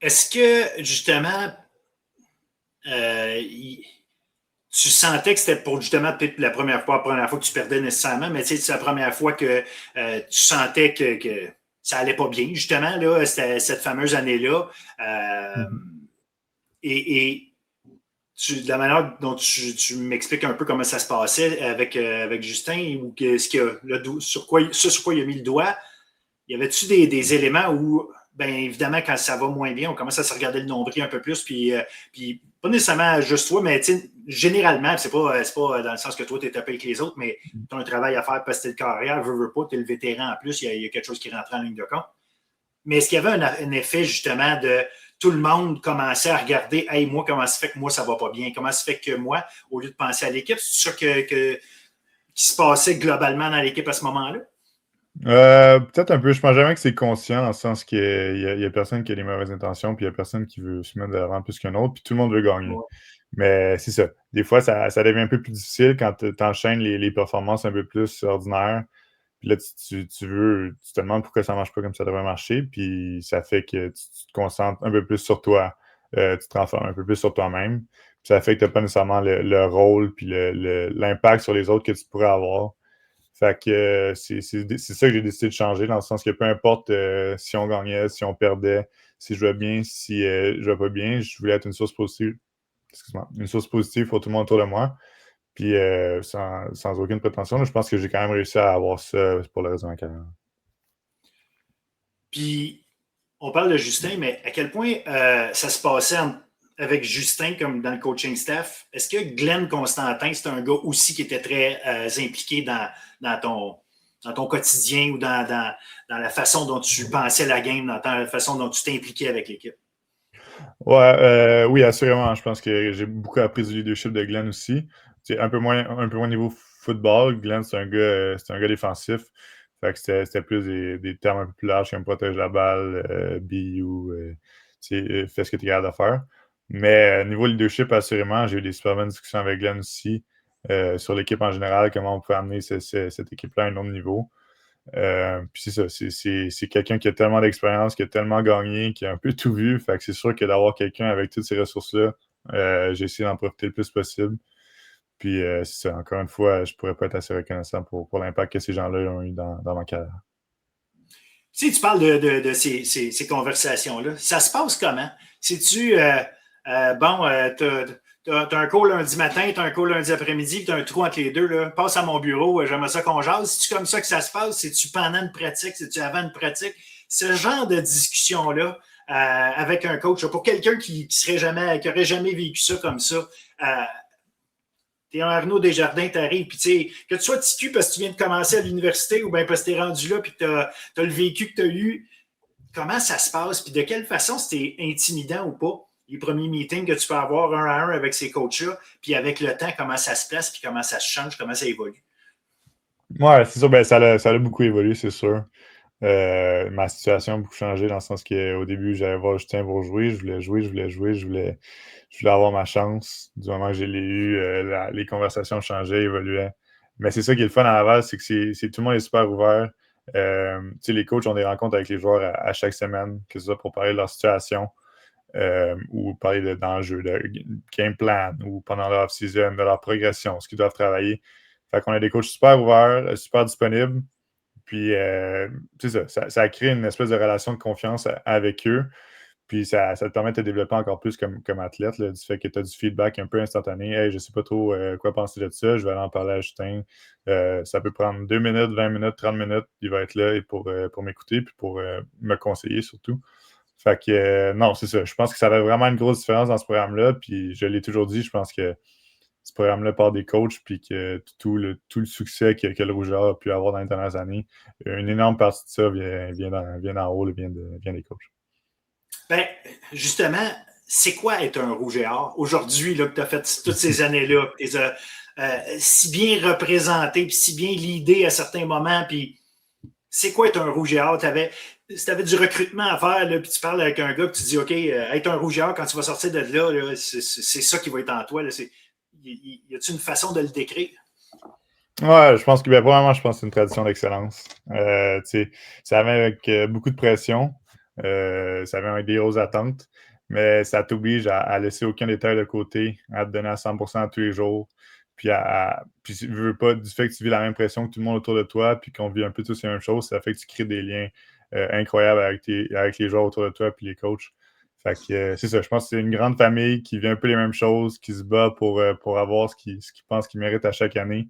[SPEAKER 3] Est-ce que, justement, tu sentais que c'était pour justement peut-être la première fois que tu perdais nécessairement, mais c'est la première fois que tu sentais que ça allait pas bien, justement, là, c'était cette fameuse année-là. Et de la manière dont tu m'expliques un peu comment ça se passait avec Justin, ou sur quoi il a mis le doigt, y avait-tu des éléments où, bien évidemment, quand ça va moins bien, on commence à se regarder le nombril un peu plus, puis pas nécessairement juste toi, mais généralement, c'est pas dans le sens que toi, tu es tapé avec les autres, mais tu as un travail à faire parce que tu es le carrière, veux pas, tu es le vétéran en plus, il y a quelque chose qui rentre en ligne de compte. Mais est-ce qu'il y avait un effet, justement, de tout le monde commençait à regarder, hey, moi, comment ça fait que moi, ça va pas bien? Comment ça fait que moi, au lieu de penser à l'équipe, c'est ça qui se passait globalement dans l'équipe à ce moment-là?
[SPEAKER 2] Peut-être un peu. Je pense jamais que c'est conscient, dans le sens qu'il y a personne qui a des mauvaises intentions, puis il y a personne qui veut se mettre de l'avant plus qu'un autre, puis tout le monde veut gagner.
[SPEAKER 3] Ouais.
[SPEAKER 2] Mais c'est ça. Des fois, ça devient un peu plus difficile quand tu enchaînes les performances un peu plus ordinaires. Puis là, tu te demandes pourquoi ça marche pas comme ça devrait marcher, puis ça fait que tu te concentres un peu plus sur toi. Tu te renfermes un peu plus sur toi-même. Puis ça fait que tu n'as pas nécessairement le rôle puis l'impact sur les autres que tu pourrais avoir. Fait que c'est ça que j'ai décidé de changer, dans le sens que peu importe si on gagnait, si on perdait, si je jouais bien, si je jouais pas bien, je voulais être une source positive. Excuse-moi, une source positive pour tout le monde autour de moi. Puis sans aucune prétention, je pense que j'ai quand même réussi à avoir ça pour le reste de ma carrière.
[SPEAKER 3] Puis, on parle de Justin, mais à quel point ça se passait avec Justin comme dans le coaching staff? Est-ce que Glenn Constantin, c'est un gars aussi qui était très impliqué dans ton quotidien ou dans la façon dont tu pensais la game, dans la façon dont tu t'impliquais avec l'équipe?
[SPEAKER 2] Ouais, oui, assurément. Je pense que j'ai beaucoup appris du leadership de Glenn aussi. C'est un peu moins niveau football. Glenn, c'est un gars défensif. Fait que c'était plus des termes un peu plus larges comme protège la balle, BU, fais ce que tu es capable de faire. Mais niveau leadership, assurément, j'ai eu des super bonnes discussions avec Glenn aussi sur l'équipe en général, comment on peut amener cette équipe-là à un autre niveau. Puis c'est ça, c'est quelqu'un qui a tellement d'expérience, qui a tellement gagné, qui a un peu tout vu. Fait que c'est sûr que d'avoir quelqu'un avec toutes ces ressources-là, j'ai essayé d'en profiter le plus possible. Puis c'est ça, encore une fois, je pourrais pas être assez reconnaissant pour l'impact que ces gens-là ont eu dans ma carrière.
[SPEAKER 3] Si tu parles de ces conversations-là, ça se passe comment? Si-tu, t'as un call lundi matin, t'as un call lundi après-midi, puis t'as un trou entre les deux, là, passe à mon bureau, j'aimerais ça qu'on jase. C'est-tu comme ça que ça se passe? C'est-tu pendant une pratique? C'est-tu avant une pratique? Ce genre de discussion-là avec un coach, pour quelqu'un qui aurait jamais vécu ça comme ça, t'es un Arnaud Desjardins, t'arrives, puis tu sais, que tu sois TQ parce que tu viens de commencer à l'université ou bien parce que t'es rendu là puis que t'as le vécu que t'as eu, comment ça se passe, puis de quelle façon c'était intimidant ou pas, les premiers meetings que tu peux avoir un à un avec ces coachs-là, puis avec le temps, comment ça se place, puis comment ça se change, comment ça évolue.
[SPEAKER 2] Ouais, c'est sûr, ben, ça a beaucoup évolué, c'est sûr. Ma situation a beaucoup changé dans le sens qu'au début, j'allais voir Justin pour jouer, je voulais avoir ma chance. Du moment que je l'ai eu, les conversations changeaient, évoluaient. Mais c'est ça qui est le fun à Laval, c'est que tout le monde est super ouvert. Tu sais, les coachs ont des rencontres avec les joueurs à chaque semaine, que ce soit pour parler de leur situation ou parler d'enjeux, de game plan ou pendant leur off-season, de leur progression, ce qu'ils doivent travailler. Fait qu'on a des coachs super ouverts, super disponibles. Puis, c'est ça crée une espèce de relation de confiance avec eux. Puis, ça te permet de te développer encore plus comme athlète, là, du fait que tu as du feedback un peu instantané. Hey, je sais pas trop quoi penser de ça, je vais aller en parler à Justin. Ça peut prendre 2 minutes, 20 minutes, 30 minutes. Il va être là pour m'écouter puis pour me conseiller surtout. Fait que, non, c'est ça. Je pense que ça avait vraiment une grosse différence dans ce programme-là. Puis, je l'ai toujours dit, je pense que ce programme-là part des coachs, puis que tout le succès que le Rouge a pu avoir dans les dernières années, une énorme partie de ça vient d'en haut, vient des coachs.
[SPEAKER 3] Ben, justement, c'est quoi être un rouge et or? Aujourd'hui, là, que tu as fait toutes ces années-là, tu les as si bien représenté, puis si bien leadé à certains moments, puis c'est quoi être un rouge et or? Si tu avais du recrutement à faire, là, puis tu parles avec un gars, puis tu dis, OK, être un rouge et or, quand tu vas sortir de là, c'est ça qui va être en toi. Là, y a-t-il une façon de le décrire?
[SPEAKER 2] Ouais, je pense que, ben, vraiment, je pense que c'est une tradition d'excellence. Ça vient avec beaucoup de pression, ça vient avec des grosses attentes, mais ça t'oblige à laisser aucun détail de côté, à te donner à 100% tous les jours, puis si tu veux pas, du fait que tu vis la même pression que tout le monde autour de toi, puis qu'on vit un peu tous les mêmes choses, ça fait que tu crées des liens incroyables avec les joueurs autour de toi, puis les coachs. Fait que c'est ça, je pense que c'est une grande famille qui vit un peu les mêmes choses, qui se bat pour avoir ce qu'ils pensent qu'ils méritent à chaque année.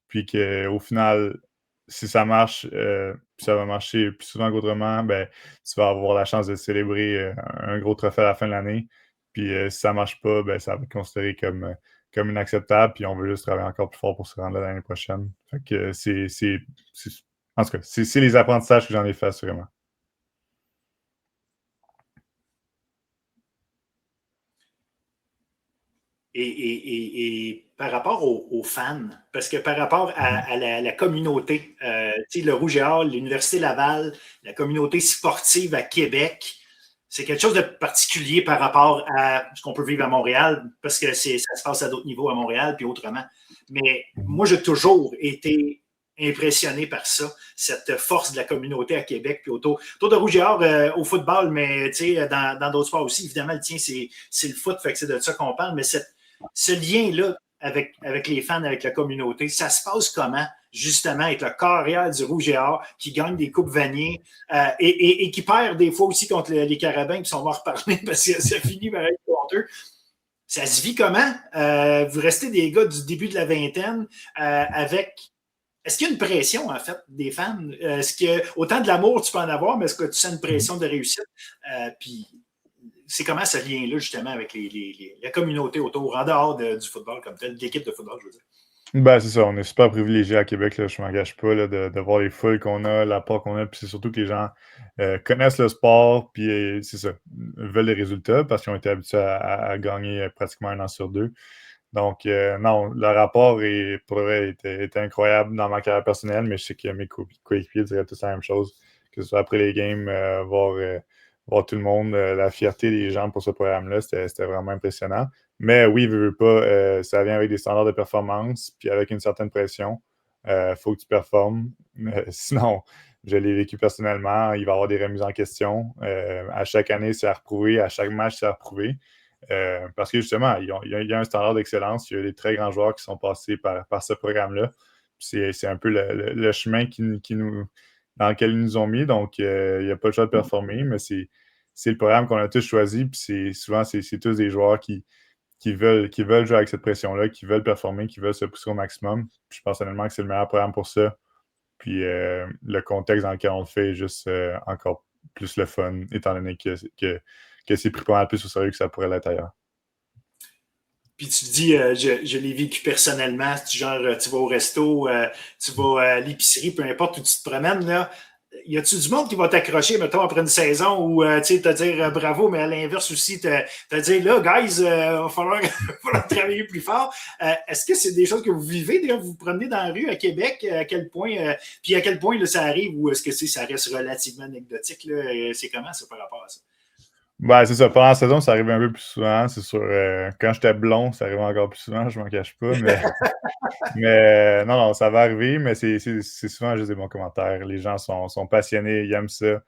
[SPEAKER 2] Puis qu'au final, si ça marche, puis ça va marcher plus souvent qu'autrement, ben, tu vas avoir la chance de célébrer un gros trophée à la fin de l'année. Puis si ça marche pas, ben, ça va être considéré comme inacceptable. Puis on veut juste travailler encore plus fort pour se rendre là l'année prochaine. Fait que en tout cas, c'est les apprentissages que j'en ai fait, assurément.
[SPEAKER 3] Et par rapport aux fans, parce que par rapport à la communauté, le Rouge et Or, l'Université Laval, la communauté sportive à Québec, c'est quelque chose de particulier par rapport à ce qu'on peut vivre à Montréal, parce que ça se passe à d'autres niveaux à Montréal, puis autrement. Mais moi, j'ai toujours été impressionné par ça, cette force de la communauté à Québec, puis autour de Rouge et Or au football, mais dans d'autres sports aussi. Évidemment, le tien, c'est le foot, fait que c'est de ça qu'on parle, mais ce lien-là avec les fans, avec la communauté, ça se passe comment, justement, avec le carrière du Rouge et Or qui gagne des coupes Vanier et qui perd des fois aussi contre les Carabins, puis on va en reparler parce que ça finit par être contre eux. Ça se vit comment? Vous restez des gars du début de la vingtaine avec... Est-ce qu'il y a une pression, en fait, des fans? Est-ce que autant de l'amour tu peux en avoir, mais est-ce que tu sens une pression de réussite? Puis c'est comment ce lien-là, justement, avec la communauté autour, en dehors du football comme tel, de l'équipe de football, je veux dire?
[SPEAKER 2] Ben, c'est ça, on est super privilégiés à Québec, là, je ne m'engage pas là, de voir les foules qu'on a, l'apport qu'on a, puis c'est surtout que les gens connaissent le sport, puis c'est ça, veulent les résultats parce qu'ils ont été habitués à gagner pratiquement 1 an sur 2. Donc, non, le rapport pour vrai, était incroyable dans ma carrière personnelle, mais je sais que mes coéquipiers diraient tous la même chose, que ce soit après les games, voir tout le monde, la fierté des gens pour ce programme-là, c'était vraiment impressionnant. Mais oui, veux pas, ça vient avec des standards de performance, puis avec une certaine pression. Faut que tu performes. Sinon, je l'ai vécu personnellement, il va y avoir des remises en question. À chaque année, c'est à reprouver, à chaque match, c'est à reprouver. Parce que justement, il y a un standard d'excellence. Il y a des très grands joueurs qui sont passés par ce programme-là. C'est un peu le chemin dans lequel ils nous ont mis. Donc, il n'y a pas le choix de performer, mais c'est le programme qu'on a tous choisi. Puis souvent, c'est tous des joueurs qui veulent jouer avec cette pression-là, qui veulent performer, qui veulent se pousser au maximum. Puis je pense honnêtement que c'est le meilleur programme pour ça. Puis le contexte dans lequel on le fait est juste encore plus le fun, étant donné que c'est pris pas mal plus au sérieux que ça pourrait l'être ailleurs.
[SPEAKER 3] Puis tu dis, je l'ai vécu personnellement, genre, tu vas au resto, tu vas à l'épicerie, peu importe où tu te promènes, là. Y a-tu du monde qui va t'accrocher, mettons, après une saison ou, tu sais, te dire bravo, mais à l'inverse aussi, te dire, là, guys, il va falloir travailler plus fort. Est-ce que c'est des choses que vous vivez, d'ailleurs, vous vous promenez dans la rue à Québec, à quel point, puis à quel point là, ça arrive ou est-ce que ça reste relativement anecdotique, là? C'est comment ça par rapport à ça?
[SPEAKER 2] Ben, c'est ça. Pendant la saison, ça arrivait un peu plus souvent. C'est sûr, quand j'étais blond, ça arrivait encore plus souvent, je m'en cache pas. Mais non, ça va arriver, mais c'est souvent juste des bons commentaires. Les gens sont passionnés, ils aiment ça,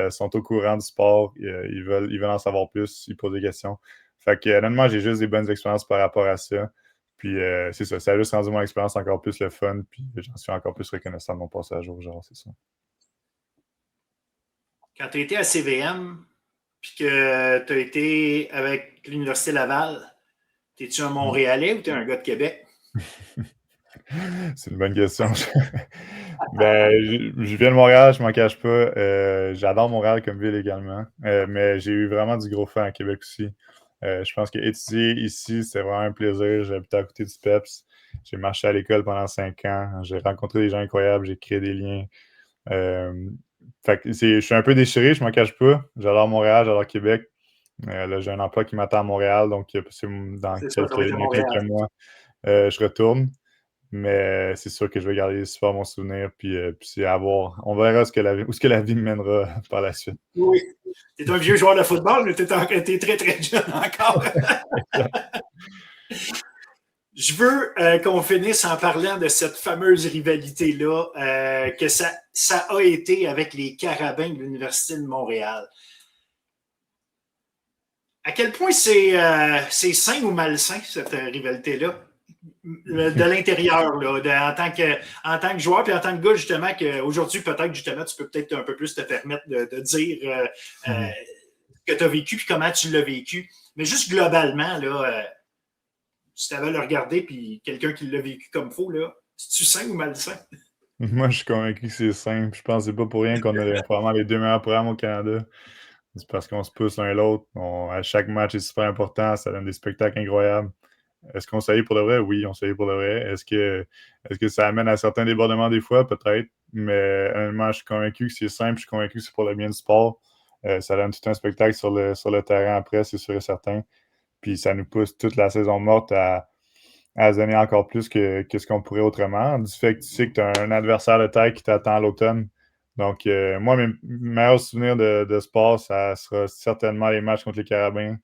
[SPEAKER 2] sont au courant du sport, ils veulent en savoir plus, ils posent des questions. Fait que honnêtement, j'ai juste des bonnes expériences par rapport à ça. Puis c'est ça a juste rendu mon expérience encore plus le fun, puis j'en suis encore plus reconnaissant de mon passage au genre, c'est ça.
[SPEAKER 3] Quand tu as été à CVM, puis que tu as été avec l'Université Laval, t'es-tu un Montréalais ou t'es un gars de Québec?
[SPEAKER 2] C'est une bonne question. Ben, je viens de Montréal, je m'en cache pas. J'adore Montréal comme ville également. Mais j'ai eu vraiment du gros fun à Québec aussi. Je pense qu'étudier ici, c'était vraiment un plaisir. J'habitais à côté du PEPS. J'ai marché à l'école pendant 5 ans. J'ai rencontré des gens incroyables. J'ai créé des liens. Fait que je suis un peu déchiré, je m'en cache pas. J'adore Montréal, j'adore Québec. Là, j'ai un emploi qui m'attend à Montréal, donc dans
[SPEAKER 3] C'est ça, ça va être à Montréal.
[SPEAKER 2] quelques mois, je retourne. Mais c'est sûr que je vais garder super bons souvenirs, puis c'est à voir. On verra où ce que la vie me mènera par la suite.
[SPEAKER 3] Oui. Tu es un vieux joueur de football, mais tu es très, très jeune encore. Je veux qu'on finisse en parlant de cette fameuse rivalité-là que ça a été avec les Carabins de l'Université de Montréal. À quel point c'est sain ou malsain, cette rivalité-là? De l'intérieur, là, en tant que joueur, puis en tant que gars, justement, qu'aujourd'hui, peut-être, justement, tu peux peut-être un peu plus te permettre de dire que tu as vécu, puis comment tu l'as vécu. Mais juste globalement, là, si tu avais à le regarder, puis quelqu'un qui l'a vécu comme faux, là, c'est-tu sain ou malsain?
[SPEAKER 2] Moi, je suis convaincu que c'est simple. Je pense que c'est pas pour rien qu'on a probablement les 2 meilleurs programmes au Canada. C'est parce qu'on se pousse l'un l'autre. À chaque match est super important. Ça donne des spectacles incroyables. Est-ce qu'on s'allie pour de vrai? Oui, on s'allie pour de vrai. Est-ce que ça amène à certains débordements des fois? Peut-être. Mais honnêtement, je suis convaincu que c'est simple. Je suis convaincu que c'est pour le bien du sport. Ça donne tout un spectacle sur le terrain après, c'est sûr et certain. Puis ça nous pousse toute la saison morte à se donner encore plus que ce qu'on pourrait autrement. Du fait que tu sais que tu as un adversaire de taille qui t'attend à l'automne. Donc, moi, mes meilleurs souvenirs de sport, ça sera certainement les matchs contre les Carabins.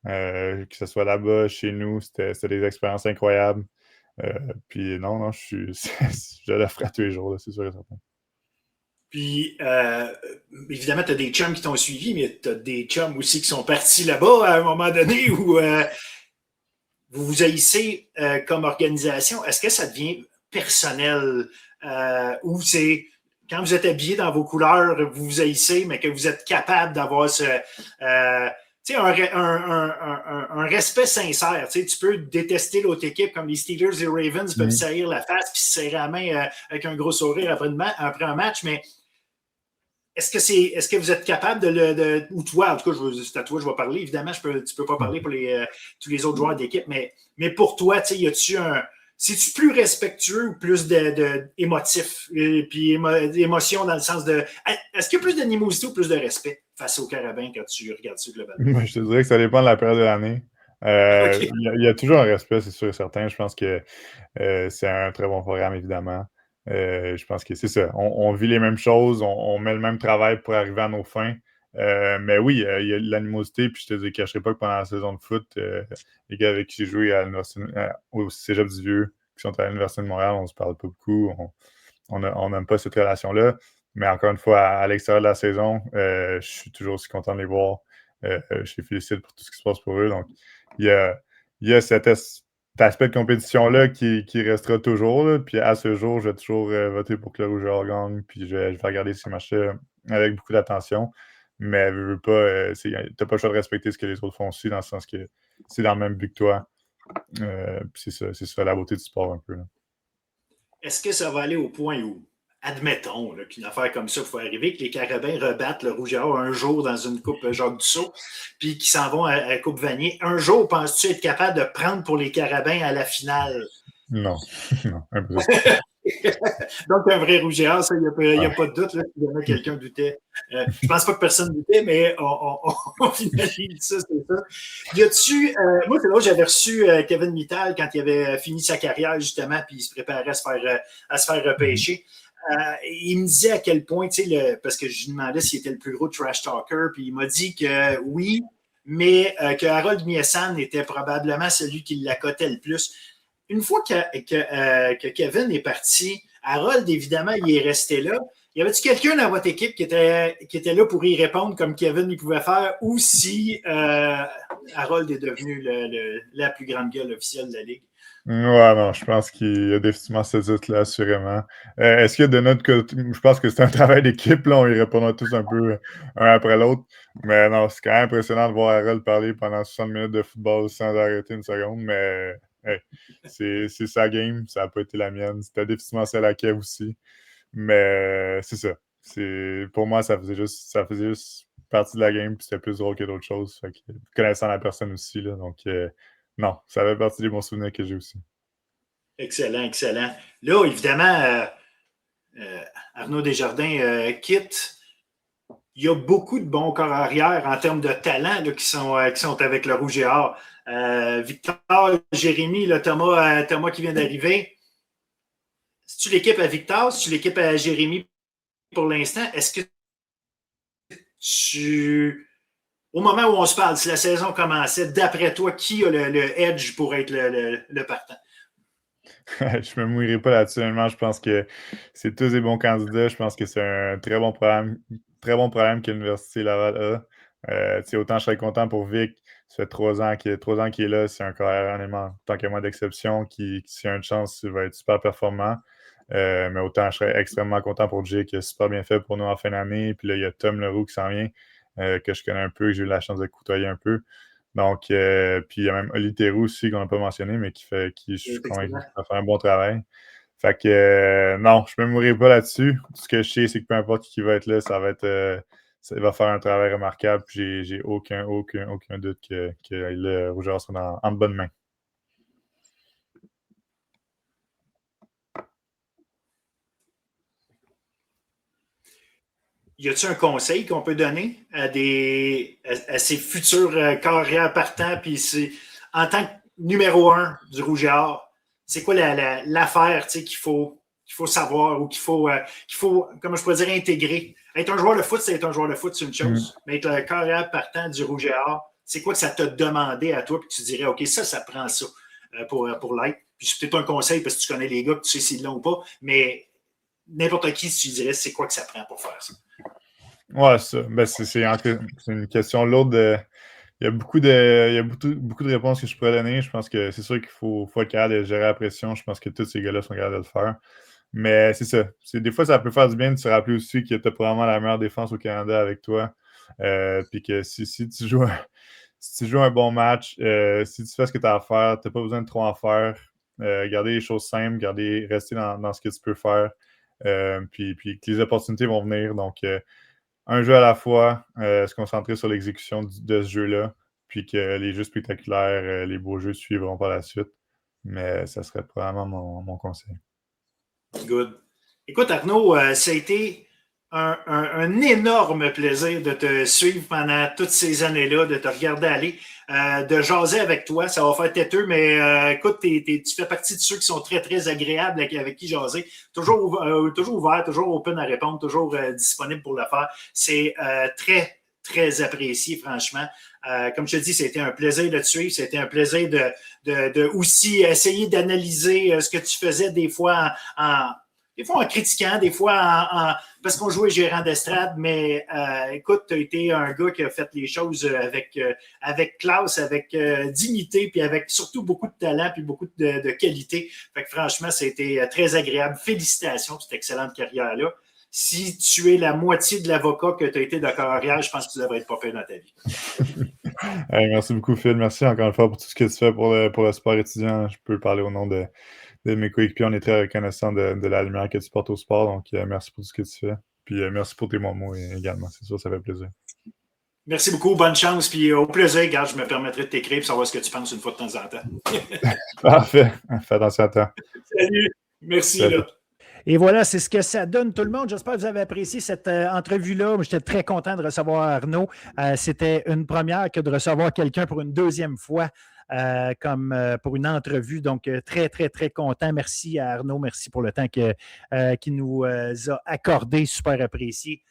[SPEAKER 2] Que ce soit là-bas, chez nous, c'était des expériences incroyables. Puis non, je le ferai tous les jours, là, c'est sûr et certain.
[SPEAKER 3] Puis, évidemment, tu as des chums qui t'ont suivi, mais tu as des chums aussi qui sont partis là-bas à un moment donné où vous vous haïssez comme organisation. Est-ce que ça devient personnel ou c'est quand vous êtes habillé dans vos couleurs, vous vous haïssez, mais que vous êtes capable d'avoir ce. Un respect sincère. Tu peux détester l'autre équipe comme les Steelers et les Ravens peuvent saillir la face puis se serrer la main avec un gros sourire après un match, mais est-ce que vous êtes capable ou toi, en tout cas, c'est à toi que je vais parler, évidemment, tu ne peux pas parler pour tous les autres joueurs d'équipe, mais pour toi, y a-tu c'est-tu plus respectueux ou plus émotif? Puis émotion dans le sens de. Est-ce qu'il y a plus d'animosité ou plus de respect face aux Carabins quand tu regardes ça globalement?
[SPEAKER 2] Je te dirais que ça dépend de la période de l'année.
[SPEAKER 3] Okay.
[SPEAKER 2] Il y a toujours un respect, c'est sûr et certain. Je pense que c'est un très bon programme, évidemment. Je pense que c'est ça. On vit les mêmes choses, on met le même travail pour arriver à nos fins. Mais oui, il y a de l'animosité, puis je te cacherai pas que pendant la saison de foot, les gars avec qui j'ai joué au Cégep du Vieux, qui sont à l'Université de Montréal, on se parle pas beaucoup, on n'aime pas cette relation-là. Mais encore une fois, à l'extérieur de la saison, je suis toujours aussi content de les voir. Je les félicite pour tout ce qui se passe pour eux. Donc, il y a cet aspect de compétition-là qui restera toujours. Là. Puis à ce jour, je vais toujours voter pour que le Rouge et Or gagne. Puis je vais regarder ces matchs-là avec beaucoup d'attention. Mais veux pas, tu n'as pas le choix de respecter ce que les autres font aussi, dans le sens que c'est dans le même but que toi. Puis c'est ça la beauté du sport un peu. Là.
[SPEAKER 3] Est-ce que ça va aller au point où, admettons là, qu'une affaire comme ça faut arriver, que les Carabins rebattent le Rouge et Or un jour dans une coupe Jacques Dussault, puis qu'ils s'en vont à la Coupe Vanier. Un jour, penses-tu être capable de prendre pour les Carabins à la finale?
[SPEAKER 2] Non, non, impossible.
[SPEAKER 3] Donc, un vrai Rouge et Or, ça, il n'y a pas de doute, là, si jamais quelqu'un doutait. Je pense pas que personne doutait, mais on finalise ça, c'est ça. Y a-tu, moi, c'est là où j'avais reçu Kevin Mittal quand il avait fini sa carrière, justement, puis il se préparait à se faire repêcher. Il me disait à quel point, parce que je lui demandais s'il était le plus gros trash talker, puis il m'a dit que oui, mais que Harold Miesan était probablement celui qui l'accotait le plus. Une fois que Kevin est parti, Harold, évidemment, il est resté là. Y avait-tu quelqu'un dans votre équipe qui était là pour y répondre comme Kevin il pouvait faire, ou si Harold est devenu la plus grande gueule officielle de la Ligue?
[SPEAKER 2] Ouais, non, je pense qu'il y a définitivement ce titre-là, assurément. Est-ce que de notre côté, je pense que c'est un travail d'équipe, là, on y répondra tous un peu un après l'autre. Mais non, c'est quand même impressionnant de voir Harold parler pendant 60 minutes de football sans arrêter une seconde. Mais hey, c'est sa game, ça n'a pas été la mienne. C'était définitivement celle à Kev aussi. Mais c'est ça. Pour moi, ça faisait juste partie de la game, puis c'était plus drôle que d'autres choses. Fait que, connaissant la personne aussi, là, donc non, ça fait partie des bons souvenirs que j'ai aussi.
[SPEAKER 3] Excellent, excellent. Là, évidemment, Arnaud Desjardins quitte. Il y a beaucoup de bons corps arrière en termes de talent là, qui sont avec le Rouge et Or. Victor, Jérémy, là, Thomas qui vient d'arriver. C'est-tu l'équipe à Victor? C'est-tu l'équipe à Jérémy pour l'instant? Est-ce que au moment où on se parle, si la saison commençait, d'après toi, qui a le edge pour être le partant?
[SPEAKER 2] Je me mouillerai pas là-dessus. Je pense que c'est tous des bons candidats. Je pense que c'est un très bon programme que l'Université Laval a. Autant je serais content pour Vic. Ça fait 3 ans qu'il est là. C'est un carrière, honnêtement, tant que moi d'exception, qui s'il a une chance, il va être super performant. Mais autant je serais extrêmement content pour Jay, qui a super bien fait pour nous en fin d'année. Puis là, il y a Tom Leroux qui s'en vient, que je connais un peu, que j'ai eu la chance de côtoyer un peu. Donc, puis il y a même Oli Theroux aussi qu'on n'a pas mentionné, mais je suis convaincu qu'il va faire un bon travail. Fait que non, je ne me mourrai pas là-dessus. Tout ce que je sais, c'est que peu importe qui va être là, ça va faire un travail remarquable. Puis j'ai aucun doute que le Rougeur sera en bonne main.
[SPEAKER 3] Y a-t-il un conseil qu'on peut donner à ces futurs carrières partants? Puis en tant que numéro 1 du Rouge et Or, c'est quoi l'affaire qu'il faut savoir ou qu'il faut, comment je pourrais dire, intégrer? Être un joueur de foot, c'est être un joueur de foot, c'est une chose. Mais être le carrière partant du Rouge et Or, c'est quoi que ça t'a demandé à toi, puis tu dirais, OK, ça prend ça pour l'être. Puis c'est peut-être un conseil parce que tu connais les gars, que tu sais s'ils l'ont ou pas, mais n'importe qui, tu dirais, c'est quoi que ça prend pour faire ça?
[SPEAKER 2] Ouais, ça. Ben, c'est une question lourde. Il y a beaucoup de réponses que je pourrais donner. Je pense que c'est sûr qu'il faut être capable de gérer la pression. Je pense que tous ces gars-là sont capables de le faire. Mais c'est ça. Des fois, ça peut faire du bien de se rappeler aussi que tu as probablement la meilleure défense au Canada avec toi. Puis que si tu joues un bon match, si tu fais ce que tu as à faire, tu n'as pas besoin de trop en faire. Garder les choses simples, rester dans ce que tu peux faire. Puis que les opportunités vont venir. Donc, un jeu à la fois, se concentrer sur l'exécution de ce jeu-là, puis que les jeux spectaculaires, les beaux jeux suivront par la suite. Mais ça serait probablement mon conseil.
[SPEAKER 3] Good. Écoute, Arnaud, ça a été un énorme plaisir de te suivre pendant toutes ces années-là, de te regarder aller, de jaser avec toi. Ça va faire têteux, mais écoute, tu fais partie de ceux qui sont très, très agréables avec qui jaser. Toujours ouvert, toujours open à répondre, toujours disponible pour le faire. C'est très, très apprécié, franchement. Comme je te dis, c'était un plaisir de te suivre. C'était un plaisir de aussi essayer d'analyser ce que tu faisais des fois des fois en critiquant, des fois parce qu'on jouait gérant d'estrade, mais écoute, tu as été un gars qui a fait les choses avec classe, avec dignité, puis avec surtout beaucoup de talent, puis beaucoup de qualité. Fait que franchement, c'était très agréable. Félicitations pour cette excellente carrière-là. Si tu es la moitié de l'avocat que tu as été de carrière, je pense que tu devrais être pas fait dans ta vie.
[SPEAKER 2] Hey, merci beaucoup, Phil. Merci encore une fois pour tout ce que tu fais pour le sport étudiant. Je peux parler au nom de mes coéquipiers. On est très reconnaissants de la lumière que tu portes au sport. Donc, merci pour tout ce que tu fais. Puis, merci pour tes moments également. C'est sûr, ça fait plaisir.
[SPEAKER 3] Merci beaucoup. Bonne chance. Puis, au plaisir, regarde, je me permettrai de t'écrire pour savoir ce que tu penses une fois de temps en temps.
[SPEAKER 2] Parfait. Fais attention à toi.
[SPEAKER 3] Salut. Merci.
[SPEAKER 2] Salut.
[SPEAKER 3] Là.
[SPEAKER 1] Et voilà, c'est ce que ça donne tout le monde. J'espère que vous avez apprécié cette entrevue-là. J'étais très content de recevoir Arnaud. C'était une première que de recevoir quelqu'un pour une deuxième fois comme pour une entrevue. Donc, très, très, très content. Merci à Arnaud. Merci pour le temps qu'il nous a accordé. Super apprécié.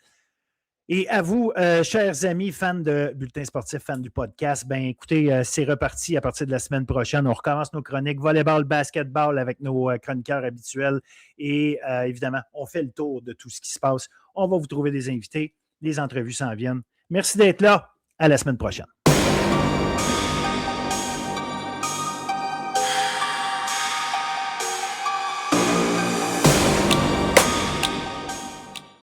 [SPEAKER 1] Et à vous, chers amis, fans de Bulletin sportif, fans du podcast, ben écoutez, c'est reparti à partir de la semaine prochaine. On recommence nos chroniques volleyball, basketball avec nos chroniqueurs habituels. Et évidemment, on fait le tour de tout ce qui se passe. On va vous trouver des invités. Les entrevues s'en viennent. Merci d'être là. À la semaine prochaine.